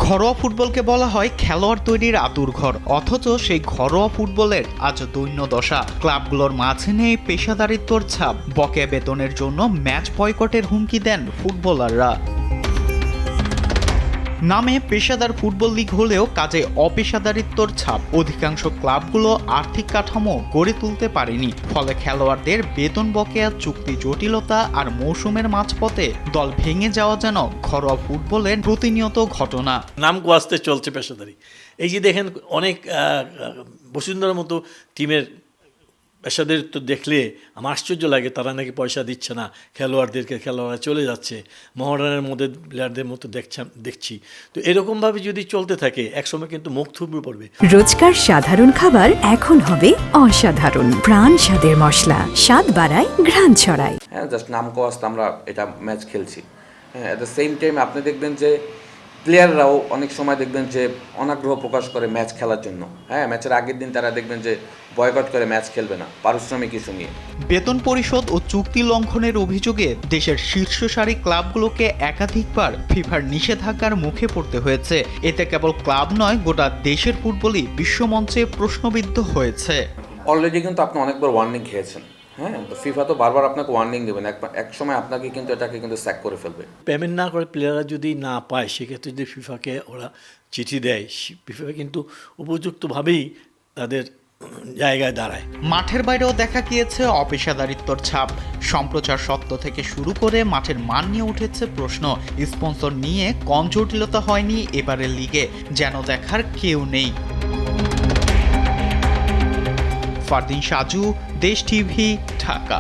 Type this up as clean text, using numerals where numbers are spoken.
ঘরোয়া ফুটবলকে বলা হয় খেলোয়াড় তৈরির আঁতুড়ঘর, অথচ সেই ঘরোয়া ফুটবলের আজ দৈন্য দশা। ক্লাবগুলোর মাঝে নেই পেশাদারিত্বর ছাপ, বকেয়া বেতনের জন্য ম্যাচ বয়কটের হুমকি দেন ফুটবলাররা। নামে পেশাদার ফুটবল লিগ হলেও কাজে অপেশাদারিত্বর ছাপ। অধিকাংশ ক্লাবগুলো আর্থিক কাঠামো গড়ে তুলতে পারেনি, ফলে খেলোয়াড়দের বেতন বকেয়া, চুক্তি জটিলতা আর মৌসুমের মাঝপথে দল ভেঙে যাওয়া যেন ঘরোয়া ফুটবলের প্রতিনিয়ত ঘটনা। নাম গোয়াস্তে চলছে পেশাদারি। এই যে দেখেন অনেক বসুন্ধরার মতো টিমের পেশাদারিত্ব দেখলে আমার আশ্চর্য লাগে, তারা নাকি পয়সা দিচ্ছে না খেলোয়াড়দেরকে, খেলোয়াড়রা চলে যাচ্ছে। মহারানের মধ্যে প্লেয়ারদের মতো দেখছি। তো এরকমভাবে যদি চলতে থাকে একসময় কিন্তু মুখ থুবড়ে পড়বে। রোজকার সাধারণ খাবার এখন হবে অসাধারণ। প্রাণ স্বাদের মশলা, স্বাদ বাড়ায়, ঘ্রাণ ছড়ায়। হ্যাঁ, জাস্ট নাম কোয়াস্ট আমরা এটা ম্যাচ খেলছি। হ্যাঁ, অ্যাট দ্য সেম টাইম আপনি দেখবেন যে প্লেয়াররাও অনেক সময় দেখবেন যে অনাগ্রহ প্রকাশ করে ম্যাচ খেলার জন্য। হ্যাঁ, ম্যাচের আগের দিন তারা দেখবেন যে বয়কট করে ম্যাচ খেলবে না পারিশ্রমিক ইস্যু নিয়ে। বেতন পরিশোধ ও চুক্তি লঙ্ঘনের অভিযোগে দেশের শীর্ষ সারি ক্লাবগুলোকে একাধিকবার ফিফার নিষেধাজ্ঞার মুখে পড়তে হয়েছে। এতে কেবল ক্লাব নয়, গোটা দেশের ফুটবলই বিশ্বমঞ্চে প্রশ্নবিদ্ধ হয়েছে। অলরেডি কিন্তু আপনি অনেকবার ওয়ার্নিং খেয়েছেন। হ্যাঁ, তো ফিফা তো বারবার আপনাকে ওয়ার্নিং দেবেন, এক সময় আপনাকে কিন্তু এটাকে কিন্তু স্যাক করে ফেলবে। পেমেন্ট না করে প্লেয়াররা যদি না পায়, সেক্ষেত্রে যদি ফিফাকে ওরা চিঠি দেয়, ফিফা কিন্তু উপযুক্তভাবেই তাদের জায়গায় দাঁড়ায়। মাঠের বাইরেও দেখা গিয়েছে অপেশাদারিত্বর ছাপ। সম্প্রচার সত্ত্ব থেকে শুরু করে মাঠের মান নিয়ে উঠেছে প্রশ্ন। স্পন্সর নিয়ে কম জটিলতা হয়নি এবারের লিগে, যেন দেখার কেউ নেই। ফারদিন সাজু, দেশ টিভি, ঢাকা।